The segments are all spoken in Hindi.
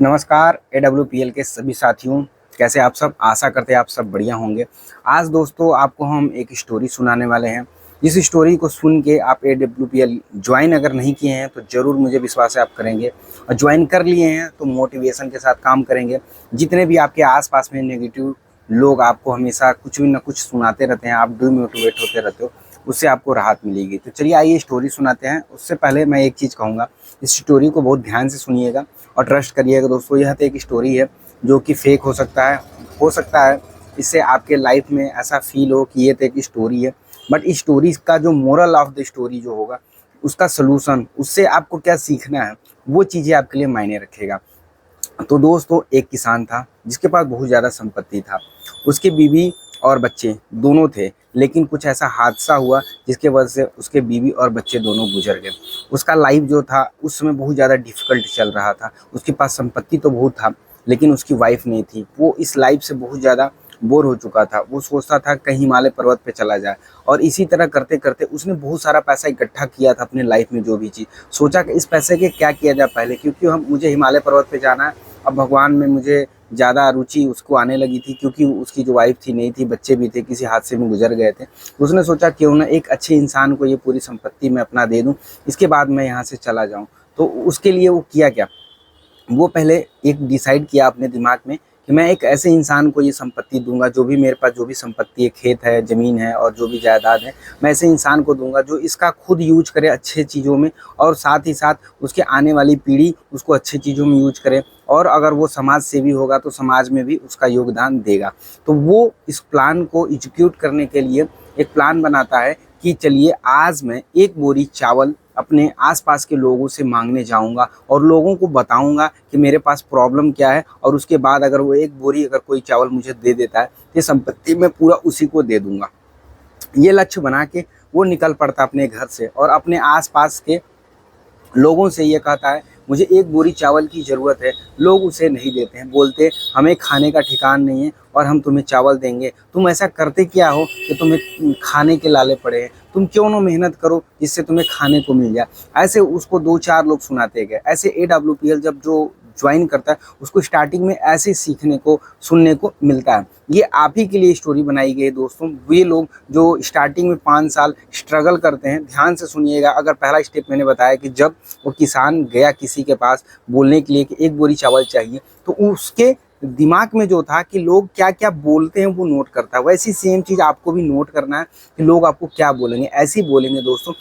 नमस्कार AWPL के सभी साथियों। कैसे आप सब? आशा करते हैं आप सब बढ़िया होंगे। आज दोस्तों आपको हम एक स्टोरी सुनाने वाले हैं। इस स्टोरी को सुन के आप AWPL ज्वाइन अगर नहीं किए हैं तो ज़रूर, मुझे विश्वास है आप करेंगे, और ज्वाइन कर लिए हैं तो मोटिवेशन के साथ काम करेंगे। जितने भी आपके आसपास में नेगेटिव लोग आपको हमेशा कुछ भी ना कुछ सुनाते रहते हैं, आप डिमोटिवेट होते रहते हो, उससे आपको राहत मिलेगी। तो चलिए आइए स्टोरी सुनाते हैं। उससे पहले मैं एक चीज़ कहूँगा, इस स्टोरी को बहुत ध्यान से सुनिएगा और ट्रस्ट करिएगा दोस्तों। यह तो एक स्टोरी है जो कि फेक हो सकता है इससे आपके लाइफ में ऐसा फील हो कि ये तो एक स्टोरी है, बट इस स्टोरी का जो मोरल ऑफ द स्टोरी जो होगा, उसका सोल्यूशन, उससे आपको क्या सीखना है, वो चीज़ें आपके लिए मायने रखेगा। तो दोस्तों, एक किसान था जिसके पास बहुत ज़्यादा संपत्ति था। उसकी बीवी और बच्चे दोनों थे, लेकिन कुछ ऐसा हादसा हुआ जिसके वजह से उसके बीवी और बच्चे दोनों गुजर गए। उसका लाइफ जो था उस समय बहुत ज़्यादा डिफ़िकल्ट चल रहा था। उसके पास संपत्ति तो बहुत था, लेकिन उसकी वाइफ नहीं थी। वो इस लाइफ से बहुत ज़्यादा बोर हो चुका था। वो सोचता था कहीं हिमालय पर्वत पे चला जाए, और इसी तरह करते करते उसने बहुत सारा पैसा इकट्ठा किया था अपने लाइफ में। जो भी चीज़ सोचा कि इस पैसे के क्या किया जाए पहले, क्योंकि मुझे हिमालय पर्वत पे जाना है। अब भगवान में मुझे ज़्यादा रुचि उसको आने लगी थी, क्योंकि उसकी जो वाइफ थी नहीं थी, बच्चे भी थे, किसी हादसे में गुजर गए थे। उसने सोचा क्यों ना एक अच्छे इंसान को ये पूरी संपत्ति मैं अपना दे दूं, इसके बाद मैं यहाँ से चला जाऊं। तो उसके लिए वो किया क्या, वो पहले एक डिसाइड किया अपने दिमाग में कि मैं एक ऐसे इंसान को ये संपत्ति दूंगा, जो भी मेरे पास जो भी संपत्ति है, खेत है, ज़मीन है और जो भी जायदाद है, मैं ऐसे इंसान को दूंगा जो इसका खुद यूज करे अच्छे चीज़ों में, और साथ ही साथ उसके आने वाली पीढ़ी उसको अच्छे चीज़ों में यूज करे, और अगर वो समाज सेवी होगा तो समाज में भी उसका योगदान देगा। तो वो इस प्लान को एग्जीक्यूट करने के लिए एक प्लान बनाता है कि चलिए आज मैं एक बोरी चावल अपने आसपास के लोगों से मांगने जाऊंगा और लोगों को बताऊंगा कि मेरे पास प्रॉब्लम क्या है, और उसके बाद अगर वो एक बोरी अगर कोई चावल मुझे दे देता है, ये संपत्ति मैं पूरा उसी को दे दूंगा। ये लक्ष्य बना के वो निकल पड़ता अपने घर से और अपने आसपास के लोगों से ये कहता है मुझे एक बोरी चावल की ज़रूरत है। लोग उसे नहीं देते हैं, बोलते हमें खाने का ठिकान नहीं है और हम तुम्हें चावल देंगे। तुम ऐसा करते क्या हो कि तुम्हें खाने के लाले पड़े हैं? तुम क्यों ना मेहनत करो जिससे तुम्हें खाने को मिल जाए। ऐसे उसको दो चार लोग सुनाते गए। ऐसे AWPL जब जो ज्वाइन करता है उसको स्टार्टिंग में ऐसे सीखने को सुनने को मिलता है। ये आप ही के लिए स्टोरी बनाई गई है दोस्तों। वे लोग जो स्टार्टिंग में 5 साल स्ट्रगल करते हैं, ध्यान से सुनिएगा। अगर पहला स्टेप मैंने बताया कि जब वो किसान गया किसी के पास बोलने के लिए कि एक बोरी चावल चाहिए, तो उसके दिमाग में जो था कि लोग क्या क्या बोलते हैं वो नोट करता है। वैसी सेम चीज़ आपको भी नोट करना है कि लोग आपको क्या बोलेंगे। ऐसे ही बोलेंगे दोस्तों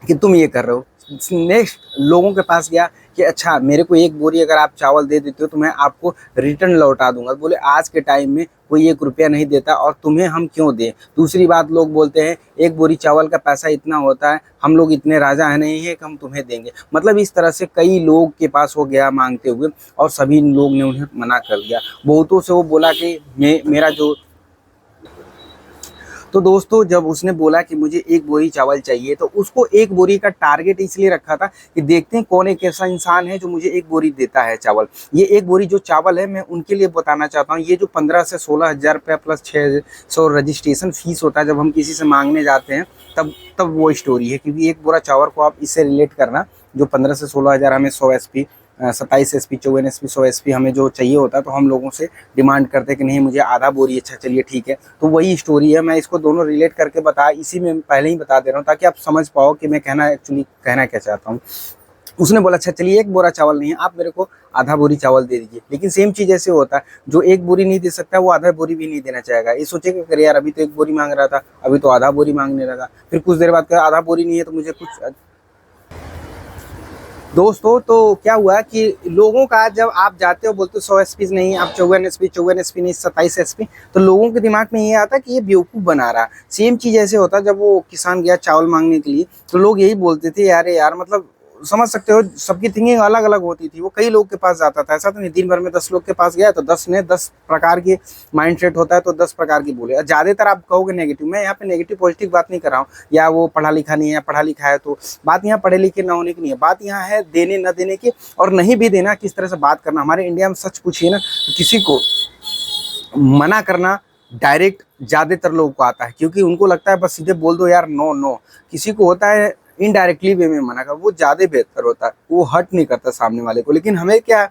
कि तुम ये कर रहे हो। नेक्स्ट लोगों के पास गया कि अच्छा मेरे को एक बोरी अगर आप चावल दे देते हो तो मैं आपको रिटर्न लौटा दूंगा। बोले आज के टाइम में कोई 1 रुपया नहीं देता और तुम्हें हम क्यों दें। दूसरी बात, लोग बोलते हैं एक बोरी चावल का पैसा इतना होता है, हम लोग इतने राजा है नहीं है कि हम तुम्हें देंगे। मतलब इस तरह से कई लोग के पास वो गया मांगते हुए और सभी लोग ने उन्हें मना कर दिया। बहुतों से वो बोला कि मेरा जो तो दोस्तों जब उसने बोला कि मुझे एक बोरी चावल चाहिए, तो उसको एक बोरी का टारगेट इसलिए रखा था कि देखते हैं कौन एक ऐसा इंसान है जो मुझे एक बोरी देता है चावल। ये एक बोरी जो चावल है मैं उनके लिए बताना चाहता हूँ। ये जो 15 से 16 हज़ार रुपया प्लस 600 रजिस्ट्रेशन फीस होता है जब हम किसी से मांगने जाते हैं, तब तब वो स्टोरी है। क्योंकि एक बोरा चावल को आप इससे रिलेट करना, जो 15 से 16 हज़ार हमें 100 SP 27 SP 54 SP 100 SP हमें जो चाहिए होता है, तो हम लोगों से डिमांड करते हैं कि नहीं मुझे आधा बोरी। अच्छा चलिए ठीक है। तो वही स्टोरी है। मैं इसको दोनों रिलेट करके इसी में पहले ही बता दे रहा हूँ ताकि आप समझ पाओ कि मैं एक्चुअली कहना क्या चाहता हूँ। उसने बोला अच्छा चलिए एक बोरा चावल नहीं है, आप मेरे को आधा बोरी चावल दे दीजिए। लेकिन सेम चीज़ ऐसे होता है, जो एक बोरी नहीं दे सकता वो आधा बोरी भी नहीं देना चाहेगा। ये सोचेगा अरे यार अभी तो एक बोरी मांग रहा था, अभी तो आधा बोरी मांगने लगा। फिर कुछ देर बाद कहा आधा बोरी नहीं है तो मुझे कुछ। दोस्तों तो क्या हुआ कि लोगों का जब आप जाते हो बोलते हो 100 SP नहीं, आप 54 SP नहीं, 27 SP, तो लोगों के दिमाग में ये आता कि ये बेवकूफ़ बना रहा। सेम चीज़ ऐसे होता जब वो किसान गया चावल मांगने के लिए, तो लोग यही बोलते थे यार मतलब समझ सकते हो सबकी थिंकिंग अलग अलग होती थी। वो कई लोग के पास जाता था, ऐसा तो नहीं दिन भर में 10 लोग के पास गया तो 10 ने 10 प्रकार के माइंड सेट होता है, तो 10 प्रकार की बोले। ज़्यादातर आप कहोगे नेगेटिव। मैं यहाँ पे नेगेटिव पॉजिटिव बात नहीं कर रहा हूँ, या वो पढ़ा लिखा नहीं है, पढ़ा लिखा है। तो बात यहाँ पढ़े लिखे ना होने की नहीं है, बात यहाँ है देने न देने की, और नहीं भी देना किस तरह से बात करना। हमारे इंडिया में सच पूछिए ना तो किसी को मना करना डायरेक्ट ज़्यादातर लोगों को आता है, क्योंकि उनको लगता है बस सीधे बोल दो यार नो नो। किसी को होता है इनडायरेक्टली वे में मना कर, वो ज़्यादा बेहतर होता है, वो हर्ट नहीं करता सामने वाले को। लेकिन हमें क्या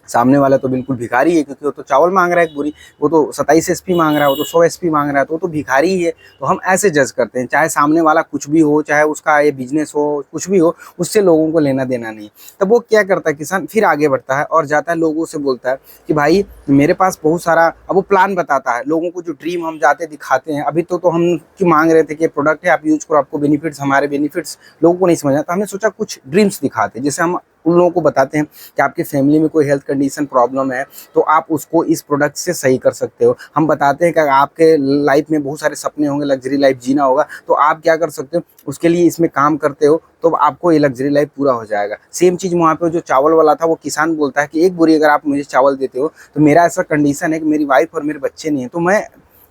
सामने वाला तो बिल्कुल भिखारी है, क्योंकि वो तो चावल मांग रहा है एक बोरी, वो तो 27 एसपी मांग रहा है, वो तो 100 एसपी मांग रहा है, तो वो तो भिखारी ही है। तो हम ऐसे जज करते हैं, चाहे सामने वाला कुछ भी हो, चाहे उसका ये बिजनेस हो, कुछ भी हो, उससे लोगों को लेना देना नहीं। तब वो क्या करता है किसान, फिर आगे बढ़ता है और जाता है लोगों से बोलता है कि भाई मेरे पास बहुत सारा, अब वो प्लान बताता है लोगों को, जो ड्रीम हम जाते दिखाते हैं। अभी तो हम क्यों मांग रहे थे कि प्रोडक्ट है आप यूज करो, आपको बेनिफिट्स, हमारे बेनिफिट्स लोगों को नहीं समझ आता, हमने सोचा कुछ ड्रीम्स दिखाते, जैसे हम उन लोगों को बताते हैं कि आपकी फैमिली में कोई हेल्थ कंडीशन प्रॉब्लम है तो आप उसको इस प्रोडक्ट से सही कर सकते हो। हम बताते हैं कि आपके लाइफ में बहुत सारे सपने होंगे, लग्जरी लाइफ जीना होगा, तो आप क्या कर सकते हो, उसके लिए इसमें काम करते हो तो आपको ये लग्जरी लाइफ पूरा हो जाएगा। सेम चीज़ वहाँ पे जो चावल वाला था, वो किसान बोलता है कि एक बोरी अगर आप मुझे चावल देते हो तो मेरा ऐसा कंडीशन है कि मेरी वाइफ और मेरे बच्चे नहीं है, तो मैं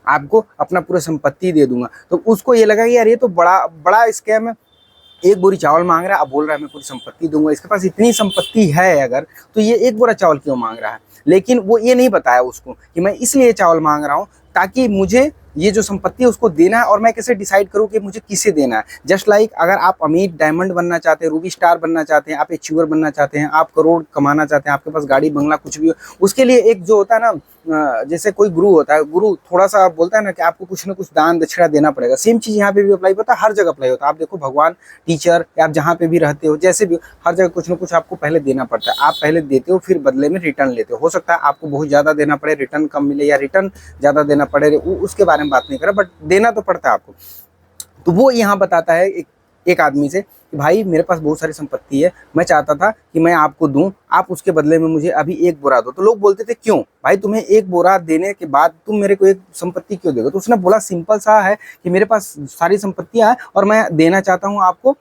आपको अपना पूरा संपत्ति दे दूंगा। तो उसको ये लगा कि यार ये तो बड़ा बड़ा स्कैम है, एक बोरी चावल मांग रहा है, अब बोल रहा है मैं पूरी संपत्ति दूंगा, इसके पास इतनी संपत्ति है अगर, तो ये एक बोरा चावल क्यों मांग रहा है। लेकिन वो ये नहीं बताया उसको कि मैं इसलिए चावल मांग रहा हूँ ताकि मुझे ये जो संपत्ति है उसको देना है, और मैं कैसे डिसाइड करूँ कि मुझे किसे देना है। जस्ट लाइक अगर आप अमीर डायमंड बनना चाहते हैं, रूबी स्टार बनना चाहते हैं, आप अचीवर बनना चाहते हैं, आप करोड़ कमाना चाहते हैं, आपके पास गाड़ी बंगला कुछ भी हो, उसके लिए एक जो होता है ना, जैसे कोई गुरु होता है, गुरु थोड़ा सा बोलता है ना कि आपको कुछ ना कुछ दान दक्षिणा देना पड़ेगा। सेम चीज़ यहाँ पे भी अप्लाई होता है, हर जगह अप्लाई होता है। आप देखो भगवान, टीचर, आप जहाँ पे भी रहते हो, जैसे भी हर जगह कुछ ना कुछ आपको पहले देना पड़ता है। आप पहले देते हो, फिर बदले में रिटर्न लेते हो सकता है आपको बहुत ज़्यादा देना पड़े, रिटर्न कम मिले, या रिटर्न ज़्यादा देना पड़े, उसके बारे में बात नहीं कर रहा, बट देना तो पड़ता है आपको। तो वो यहाँ बताता है एक आदमी से कि भाई मेरे पास बहुत सारी संपत्ति है, मैं चाहता था कि मैं आपको दूं, आप उसके बदले में मुझे अभी एक बोरा दो। तो लोग बोलते थे क्यों भाई, तुम्हें एक बोरा देने के बाद तुम मेरे को एक संपत्ति क्यों दोगे। तो उसने बोला सिंपल सा है कि मेरे पास सारी संपत्तियां हैं और मैं देना चाहता हूँ आपको,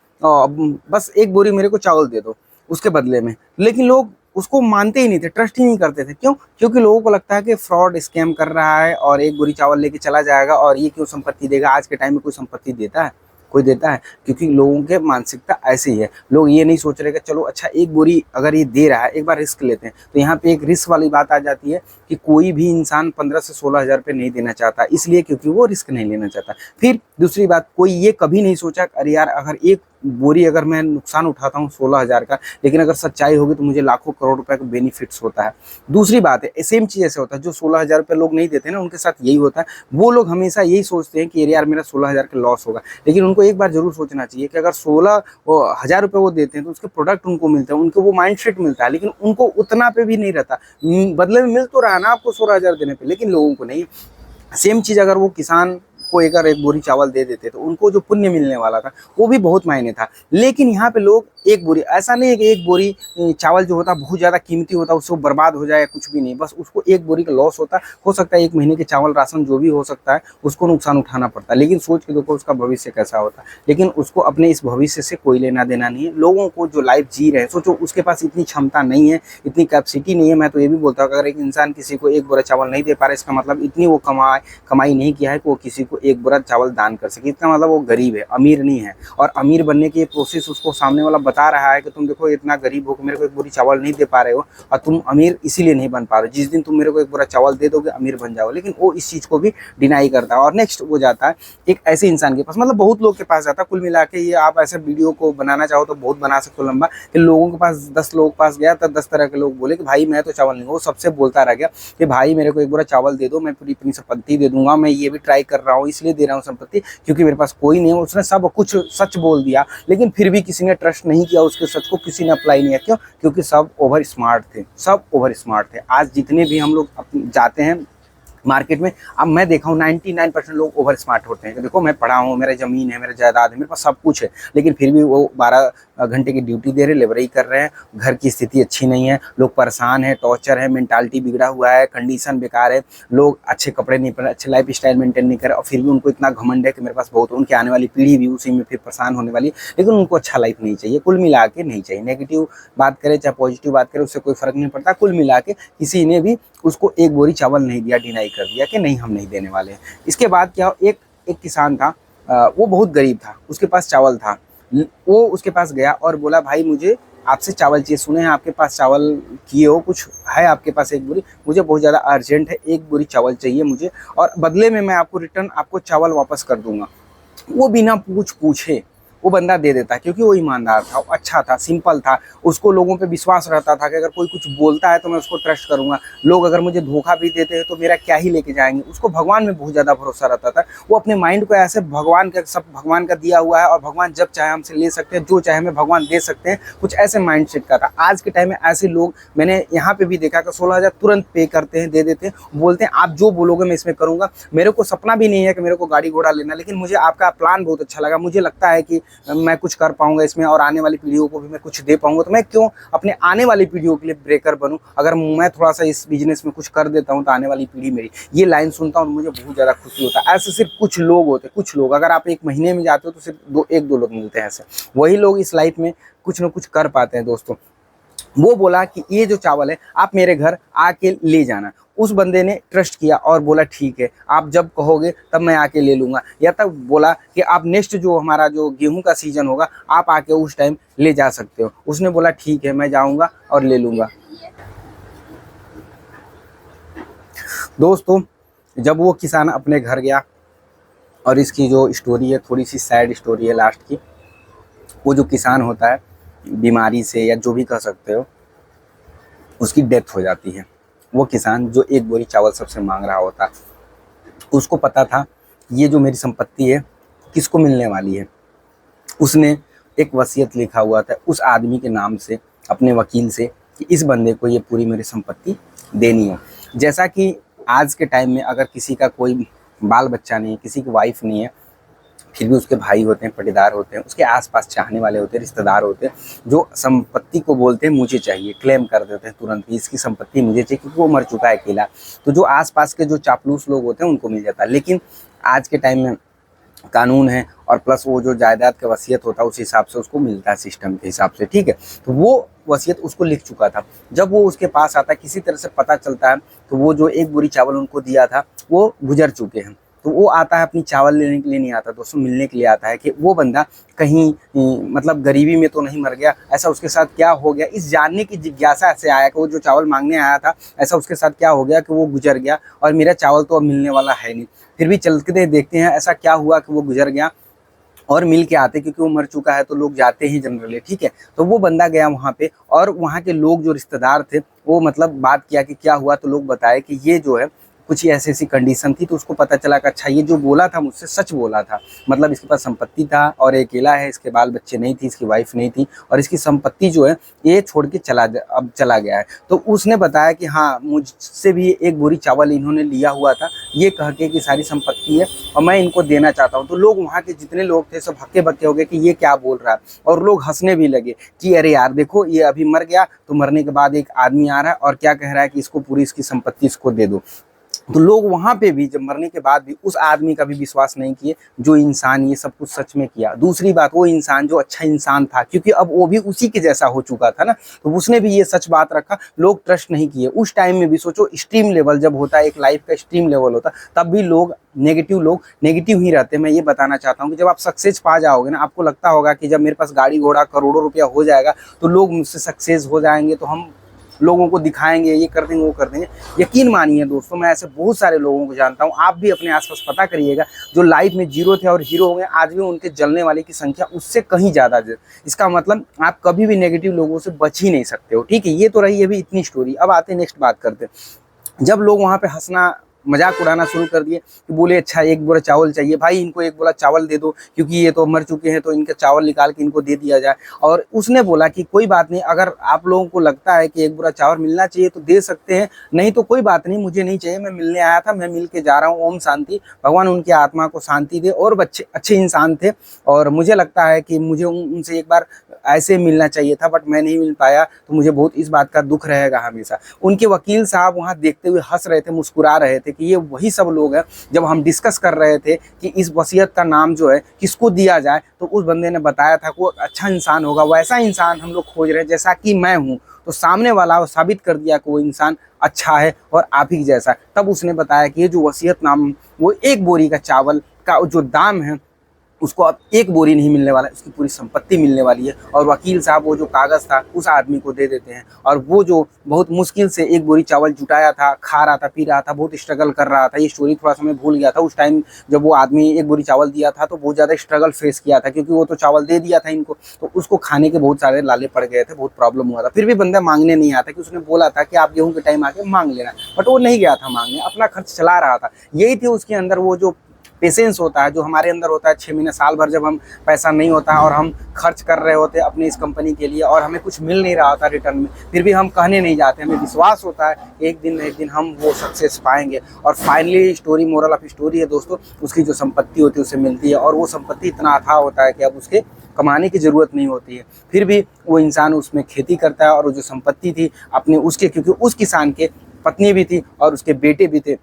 बस एक बोरी मेरे को चावल दे दो उसके बदले में। लेकिन लोग उसको मानते ही नहीं थे, ट्रस्ट ही नहीं करते थे। क्यों? क्योंकि लोगों को लगता है कि फ्रॉड स्कैम कर रहा है और एक बोरी चावल लेके चला जाएगा, और ये क्यों संपत्ति देगा। आज के टाइम में कोई संपत्ति देता है? कोई देता है? क्योंकि लोगों के मानसिकता ऐसे ही है। लोग ये नहीं सोच रहे कि चलो अच्छा एक बोरी अगर ये दे रहा है, एक बार रिस्क लेते हैं। तो यहाँ पे एक रिस्क वाली बात आ जाती है कि कोई भी इंसान 15 से 16 हज़ार रुपये नहीं देना चाहता, इसलिए क्योंकि वो रिस्क नहीं लेना चाहता। फिर दूसरी बात, कोई ये कभी नहीं सोचा अरे यार अगर एक बोरी अगर मैं नुकसान उठाता हूँ 16 हज़ार का, लेकिन अगर सच्चाई होगी तो मुझे लाखों करोड़ रुपए का बेनिफिट्स होता है। दूसरी बात है, सेम चीज़ ऐसे होता है, जो 16 हज़ार रुपये लोग नहीं देते ना, उनके साथ यही होता है। वो लोग हमेशा यही सोचते हैं कि यार मेरा 16 हज़ार का लॉस होगा, लेकिन उनको एक बार जरूर सोचना चाहिए कि अगर 16 हज़ार रुपये वो देते हैं तो उसके प्रोडक्ट उनको मिलते हैं, उनको वो माइंड सेट मिलता है, लेकिन उनको उतना पे भी नहीं रहता। बदले में मिल तो रहा है ना आपको 16 हज़ार देने पे, लेकिन लोगों को नहीं। सेम चीज़ अगर वो किसान को अगर एक बोरी चावल दे देते तो उनको जो पुण्य मिलने वाला था वो भी बहुत मायने था। लेकिन यहाँ पे लोग एक बोरी, ऐसा नहीं है कि एक बोरी चावल जो होता बहुत ज़्यादा कीमती होता उसको बर्बाद हो जाए, कुछ भी नहीं, बस उसको एक बोरी का लॉस होता। हो सकता है एक महीने के चावल राशन जो भी हो सकता है उसको नुकसान उठाना पड़ता है, लेकिन सोच के देखो उसका भविष्य कैसा होता। लेकिन उसको अपने इस भविष्य से कोई लेना देना नहीं है। लोगों को जो लाइफ जी रहे हैं, सोचो उसके पास इतनी क्षमता नहीं है, इतनी कैपेसिटी नहीं है। मैं तो ये भी बोलता हूँ अगर एक इंसान किसी को एक बोरा चावल नहीं दे पा रहा है, इसका मतलब इतनी वो कमाई नहीं किया है कि वो किसी को एक बोरा चावल दान कर सके। इसका मतलब वो गरीब है, अमीर नहीं है। और अमीर बनने की प्रोसेस उसको सामने वाला बता रहा है कि तुम देखो इतना गरीब हो कि मेरे को एक बोरी चावल नहीं दे पा रहे हो, और तुम अमीर इसीलिए नहीं बन पा रहे हो। जिस दिन तुम मेरे को एक बोरा चावल दे दोगे अमीर बन जाओगे। लेकिन वो इस चीज़ को भी डिनाई करता है। और नेक्स्ट वो जाता है एक ऐसे इंसान के पास, मतलब बहुत लोग के पास जाता है। कुल मिला के ये आप ऐसे वीडियो को बनाना चाहो तो बहुत बना सकते हो लंबा, कि लोगों के पास 10 लोगों के पास गया तब 10 तरह के लोग बोले कि भाई मैं तो चावल नहीं। वो सबसे बोलता रह गया कि भाई मेरे को एक बोरा चावल दे दो, मैं पूरी अपनी संपत्ति दे दूंगा, मैं ये भी ट्राई कर रहा हूँ, इसलिए दे रहा हूँ संपत्ति क्योंकि मेरे पास कोई नहीं है। उसने सब कुछ सच बोल दिया, लेकिन फिर भी किसी ने ट्रस्ट नहीं किया उसके सच को, किसी ने अप्लाई नहीं किया। क्यों? क्योंकि सब ओवर स्मार्ट थे, सब ओवर स्मार्ट थे। आज जितने भी हम लोग जाते हैं मार्केट में, अब मैं देखा हूँ 99% लोग ओवर स्मार्ट होते हैं कि देखो मैं पढ़ा हूँ, मेरा ज़मीन है, मेरा जायदाद है, मेरे पास सब कुछ है, लेकिन फिर भी वो 12 घंटे की ड्यूटी दे रहे, लेबरई कर रहे हैं, घर की स्थिति अच्छी नहीं है, लोग परेशान है, टॉर्चर है, मेंटालिटी बिगड़ा हुआ है, कंडीशन बेकार है, लोग अच्छे कपड़े नहीं पहने, अच्छे लाइफ स्टाइल मेंटेन नहीं करे, और फिर भी उनको इतना घमंड है कि मेरे पास बहुत, उनकी आने वाली पीढ़ी भी उसी में फिर परेशान होने वाली, लेकिन उनको अच्छा लाइफ नहीं चाहिए। कुल मिला के नहीं चाहिए। नेगेटिव बात करें चाहे पॉजिटिव बात करें, उससे कोई फर्क नहीं पड़ता। कुल मिला के किसी ने भी उसको एक बोरी चावल नहीं दिया, डिनाई कर दिया कि नहीं हम नहीं देने वाले हैं। इसके बाद क्या, एक किसान था, वो बहुत गरीब था, उसके पास चावल था। वो उसके पास गया और बोला भाई मुझे आपसे चावल चाहिए, सुने हैं आपके पास चावल किए हो, कुछ है आपके पास एक बोरी, मुझे बहुत ज़्यादा अर्जेंट है, एक बोरी चावल चाहिए मुझे, और बदले में मैं आपको रिटर्न आपको चावल वापस कर दूंगा। वो बिना पूछे वो बंदा दे देता है, क्योंकि वो ईमानदार था, वो अच्छा था, सिंपल था, उसको लोगों पे विश्वास रहता था कि अगर कोई कुछ बोलता है तो मैं उसको ट्रस्ट करूंगा, लोग अगर मुझे धोखा भी देते हैं तो मेरा क्या ही लेके जाएंगे। उसको भगवान में बहुत ज़्यादा भरोसा रहता था। वो अपने माइंड को ऐसे भगवान का, सब भगवान का दिया हुआ है और भगवान जब चाहे हमसे ले सकते हैं, जो चाहे हमें भगवान दे सकते हैं, कुछ ऐसे माइंड सेट का था। आज के टाइम में ऐसे लोग मैंने यहाँ पे भी देखा कि 16,000 तुरंत पे करते हैं, दे देते हैं, बोलते हैं आप जो बोलोगे मैं इसमें करूँगा। मेरे को सपना भी नहीं है कि मेरे को गाड़ी घोड़ा लेना, लेकिन मुझे आपका प्लान बहुत अच्छा लगा, मुझे लगता है कि मैं कुछ कर पाऊंगा इसमें और आने वाली पीढ़ियों को भी मैं कुछ दे पाऊंगा, तो मैं क्यों अपने आने वाली पीढ़ियों के लिए ब्रेकर बनूं। अगर मैं थोड़ा सा इस बिजनेस में कुछ कर देता हूं तो आने वाली पीढ़ी मेरी, ये लाइन सुनता हूं और मुझे बहुत ज़्यादा खुशी होता है। ऐसे सिर्फ कुछ लोग होते, कुछ लोग, अगर आप एक महीने में जाते हो तो सिर्फ एक दो लोग मिलते हैं ऐसे, वही लोग इस लाइफ में कुछ ना कुछ कर पाते हैं दोस्तों। वो बोला कि ये जो चावल है आप मेरे घर आके ले जाना। उस बंदे ने ट्रस्ट किया और बोला ठीक है, आप जब कहोगे तब मैं आके ले लूँगा। या तब बोला कि आप नेक्स्ट जो हमारा जो गेहूं का सीजन होगा आप आके उस टाइम ले जा सकते हो। उसने बोला ठीक है, मैं जाऊँगा और ले लूँगा। दोस्तों जब वो किसान अपने घर गया, और इसकी जो स्टोरी है थोड़ी सी सैड स्टोरी है लास्ट की। वो जो किसान होता है, बीमारी से या जो भी कह सकते हो, उसकी डेथ हो जाती है। वो किसान जो एक बोरी चावल सबसे मांग रहा होता, उसको पता था ये जो मेरी संपत्ति है किसको मिलने वाली है। उसने एक वसीयत लिखा हुआ था उस आदमी के नाम से, अपने वकील से, कि इस बंदे को ये पूरी मेरी संपत्ति देनी है। जैसा कि आज के टाइम में अगर किसी का कोई बाल बच्चा नहीं है, किसी की वाइफ नहीं है, फिर भी उसके भाई होते हैं, पटीदार होते हैं, उसके आसपास चाहने वाले होते हैं, रिश्तेदार होते हैं, जो संपत्ति को बोलते हैं मुझे चाहिए, क्लेम कर देते हैं तुरंत ही, इसकी संपत्ति मुझे चाहिए, क्योंकि वो मर चुका है अकेला। तो जो आसपास के जो चापलूस लोग होते हैं उनको मिल जाता है। लेकिन आज के टाइम में कानून है और प्लस वो जो जायदाद का वसीयत होता है उस हिसाब से उसको मिलता है, सिस्टम के हिसाब से, ठीक है। तो वो वसीयत उसको लिख चुका था। जब वो उसके पास आता है, किसी तरह से पता चलता है तो वो जो एक बोरी चावल उनको दिया था वो गुजर चुके हैं। तो वो आता है, अपनी चावल लेने के लिए नहीं आता दोस्तों, मिलने के लिए आता है कि वो बंदा कहीं मतलब गरीबी में तो नहीं मर गया, ऐसा उसके साथ क्या हो गया, इस जानने की जिज्ञासा से आया कि वो जो चावल मांगने आया था ऐसा उसके साथ क्या हो गया कि वो गुजर गया और मेरा चावल तो अब मिलने वाला है नहीं। फिर भी चलते देखते हैं ऐसा क्या हुआ कि वो गुजर गया और मिल के आते, क्योंकि वो मर चुका है तो लोग जाते ही जनरली, ठीक है। तो वो बंदा गया वहाँ पे और वहाँ के लोग जो रिश्तेदार थे वो मतलब बात किया कि क्या हुआ, तो लोग बताए कि ये जो है कुछ ऐसी ऐसी कंडीशन थी। तो उसको पता चला कि अच्छा ये जो बोला था मुझसे सच बोला था, मतलब इसके पास संपत्ति था और ये अकेला है, इसके बाल बच्चे नहीं थी, इसकी वाइफ नहीं थी और इसकी संपत्ति जो है ये छोड़ के अब चला गया है। तो उसने बताया कि हाँ मुझसे भी एक बोरी चावल इन्होंने लिया हुआ था, ये कह के कि सारी संपत्ति है और मैं इनको देना चाहता हूँ। तो लोग वहाँ के जितने लोग थे सब हक्के बक्के हो गए कि ये क्या बोल रहा है, और लोग हंसने भी लगे कि अरे यार देखो ये अभी मर गया, तो मरने के बाद एक आदमी आ रहा है और क्या कह रहा है कि इसको पूरी इसकी संपत्ति इसको दे दो। तो लोग वहाँ पे भी जब मरने के बाद भी उस आदमी का भी विश्वास नहीं किए जो इंसान ये सब कुछ सच में किया। दूसरी बात, वो इंसान जो अच्छा इंसान था, क्योंकि अब वो भी उसी के जैसा हो चुका था ना, तो उसने भी ये सच बात रखा, लोग ट्रस्ट नहीं किए। उस टाइम में भी सोचो स्ट्रीम लेवल जब होता है, एक लाइफ का स्ट्रीम लेवल होता, तब भी लोग नेगेटिव ही रहते हैं। मैं ये बताना चाहता हूँ कि जब आप सक्सेस पा जाओगे ना, आपको लगता होगा कि जब मेरे पास गाड़ी घोड़ा करोड़ों रुपया हो जाएगा तो लोग मुझसे सक्सेस हो जाएंगे, तो हम लोगों को दिखाएंगे, ये कर देंगे वो कर देंगे। यकीन मानिए दोस्तों, मैं ऐसे बहुत सारे लोगों को जानता हूँ, आप भी अपने आसपास पता करिएगा, जो लाइफ में जीरो थे और हीरो हो गए, आज भी उनके जलने वाले की संख्या उससे कहीं ज़्यादा है। इसका मतलब आप कभी भी नेगेटिव लोगों से बच ही नहीं सकते हो, ठीक है। ये तो रही अभी इतनी स्टोरी। अब आते नेक्स्ट बात करते। जब लोग वहाँ पे हंसना मजाक उड़ाना शुरू कर दिए कि बोले अच्छा एक बोरा चावल चाहिए भाई, इनको एक बोरा चावल दे दो, क्योंकि ये तो मर चुके हैं, तो इनका चावल निकाल के इनको दे दिया जाए। और उसने बोला कि कोई बात नहीं, अगर आप लोगों को लगता है कि एक बोरा चावल मिलना चाहिए तो दे सकते हैं, नहीं तो कोई बात नहीं, मुझे नहीं चाहिए, मैं मिलने आया था, मैं मिल के जा रहा हूँ। ओम शांति, भगवान उनकी आत्मा को शांति दे। और बच्चे अच्छे इंसान थे और मुझे लगता है कि मुझे उनसे एक बार ऐसे मिलना चाहिए था, बट मैं नहीं मिल पाया, तो मुझे बहुत इस बात का दुख रहेगा हमेशा। उनके वकील साहब वहाँ देखते हुए हंस रहे थे, मुस्कुरा रहे थे कि ये वही सब लोग हैं। जब हम डिस्कस कर रहे थे कि इस वसीयत का नाम जो है किसको दिया जाए, तो उस बंदे ने बताया था कि वो अच्छा इंसान होगा, वैसा इंसान हम लोग खोज रहे हैं जैसा कि मैं हूँ। तो सामने वाला वो साबित कर दिया कि वो इंसान अच्छा है और आप ही जैसा। तब उसने बताया कि ये जो वसीयत नाम, वो एक बोरी का चावल का जो दाम है उसको अब एक बोरी नहीं मिलने वाला है, उसकी पूरी संपत्ति मिलने वाली है। और वकील साहब वो जो कागज़ था उस आदमी को दे देते हैं, और वो जो बहुत मुश्किल से एक बोरी चावल जुटाया था, खा रहा था, पी रहा था, बहुत स्ट्रगल कर रहा था। ये स्टोरी थोड़ा सा मैं भूल गया था उस टाइम जब वो आदमी एक बोरी चावल दिया था, तो बहुत ज़्यादा स्ट्रगल फेस किया था, क्योंकि वो तो चावल दे दिया था इनको, तो उसको खाने के बहुत सारे लाले पड़ गए थे, बहुत प्रॉब्लम हुआ था। फिर भी बंदा मांगने नहीं आता, कि उसने बोला था कि आप गेहूँ के टाइम आके मांग लेना, बट वो नहीं गया था मांगने, अपना खर्च चला रहा था। यही थी उसके अंदर वो जो पेशेंस होता है, जो हमारे अंदर होता है 6 महीने साल भर जब हम पैसा नहीं होता और हम खर्च कर रहे होते अपने इस कंपनी के लिए, और हमें कुछ मिल नहीं रहा होता रिटर्न में, फिर भी हम कहने नहीं जाते, हमें विश्वास होता है एक दिन न एक दिन हम वो सक्सेस पाएंगे। और finally story, moral of story है दोस्तों, उसकी जो संपत्ति होती है उसे मिलती है, और वो संपत्ति इतना अथाह होता है कि अब उसके कमाने की ज़रूरत नहीं होती है। फिर भी वो इंसान उसमें खेती करता है, और वो जो संपत्ति थी अपने उसके, क्योंकि उस किसान के पत्नी भी थी और उसके बेटे भी थे,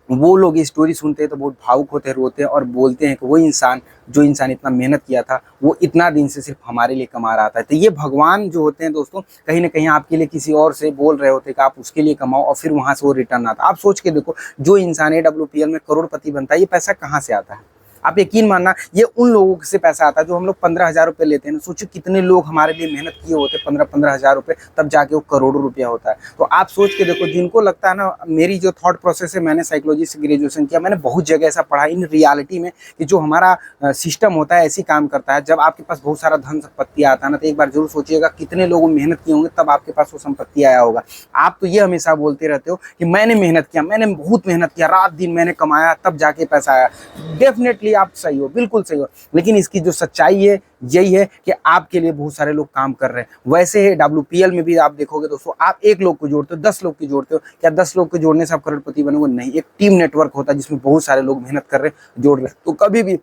वो लोग ये स्टोरी सुनते हैं तो बहुत भावुक होते हैं, रोते हैं, और बोलते हैं कि वो इंसान, जो इंसान इतना मेहनत किया था, वो इतना दिन से सिर्फ हमारे लिए कमा रहा था। तो ये भगवान जो होते हैं दोस्तों, कहीं ना कहीं आपके लिए किसी और से बोल रहे होते हैं कि आप उसके लिए कमाओ, और फिर वहाँ से वो रिटर्न आता। आप सोच के देखो, जो इंसान AWPL में करोड़पति बनता है, ये पैसा कहाँ से आता है? आप यकीन मानना, ये उन लोगों से पैसा आता है जो हम लोग 15,000 रुपये लेते हैं ना। सोचो कितने लोग हमारे लिए मेहनत किए होते हैं, 15,000 रुपये, तब जाके वो करोड़ों रुपया होता है। तो आप सोच के देखो, जिनको लगता है ना, मेरी जो थॉट प्रोसेस है, मैंने साइकोलॉजी से ग्रेजुएशन किया, मैंने बहुत जगह ऐसा पढ़ा इन रियलिटी में कि जो हमारा सिस्टम होता है ऐसी काम करता है। जब आपके पास बहुत सारा धन संपत्ति आता है ना, तो एक बार जरूर सोचिएगा कितने लोगों मेहनत किए होंगे तब आपके पास वो संपत्ति आया होगा। आप तो ये हमेशा बोलते रहते हो कि मैंने मेहनत किया, मैंने बहुत मेहनत किया, रात दिन मैंने कमाया, तब जाके पैसा आया। डेफिनेटली आप सही हो, बिल्कुल सही हो, लेकिन इसकी जो सच्चाई है यही है कि आपके लिए बहुत सारे लोग काम कर रहे हैं। वैसे है WPL में भी आप देखोगे दोस्तों, आप एक लोग को जोड़ते हो, 10 लोग को जोड़ते हो, क्या 10 लोग को जोड़ने से आप करोड़पति बनोगे? नहीं, एक टीम नेटवर्क होता है जिसमें बहुत सारे लोग मेहनत कर रहे हैं, जोड़ रहे हैं। तो कभी भी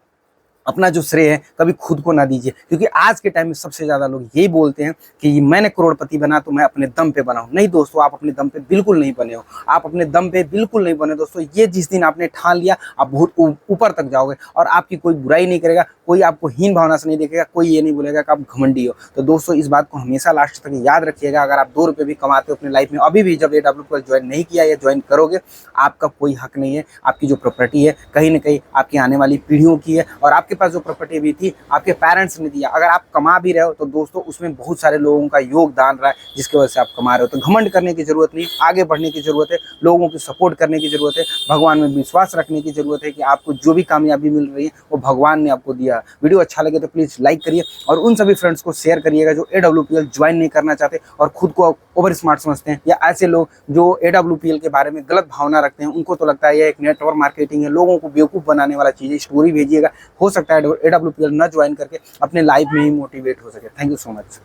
अपना जो श्रेय है कभी खुद को ना दीजिए, क्योंकि आज के टाइम में सबसे ज़्यादा लोग यही बोलते हैं कि मैंने करोड़पति बना तो मैं अपने दम पे बना हूँ। नहीं दोस्तों, आप अपने दम पे बिल्कुल नहीं बने हो, आप अपने दम पे बिल्कुल नहीं बने दोस्तों। ये जिस दिन आपने ठान लिया, आप बहुत ऊपर तक जाओगे, और आपकी कोई बुराई नहीं करेगा, कोई आपको हीन भावना से नहीं देखेगा, कोई ये नहीं बोलेगा कि आप घमंडी हो। तो दोस्तों, इस बात को हमेशा लास्ट तक याद रखिएगा। अगर आप 2 रुपये भी कमाते हो अपनी लाइफ में, अभी भी जब AWPL ज्वाइन नहीं किया या ज्वाइन करोगे, आपका कोई हक नहीं है। आपकी जो प्रॉपर्टी है कहीं ना कहीं आपकी आने वाली पीढ़ियों की है, और आपके पास जो प्रॉपर्टी भी थी आपके पेरेंट्स ने दिया। अगर आप कमा भी रहे हो तो दोस्तों उसमें बहुत सारे लोगों का योगदान रहा है, जिसकी वजह से आप कमा रहे हो। तो घमंड करने की जरूरत नहीं, आगे बढ़ने की जरूरत है, लोगों की सपोर्ट करने की जरूरत है, भगवान में विश्वास रखने की जरूरत है कि आपको जो भी कामयाबी मिल रही है वो भगवान ने आपको दिया। वीडियो अच्छा लगे तो प्लीज लाइक करिए, और उन सभी फ्रेंड्स को शेयर करिएगा जो AWPL ज्वाइन नहीं करना चाहते और खुद को ओवर स्मार्ट समझते हैं, या ऐसे लोग जो AWPL के बारे में गलत भावना रखते हैं, उनको तो लगता है ये एक नेटवर्क मार्केटिंग है, लोगों को बेवकूफ़ बनाने वाला चीज़ है। स्टोरी भेजिएगा, हो सकता है AWPL न ज्वाइन करके अपने लाइफ में ही मोटिवेट हो सके। Thank you so much.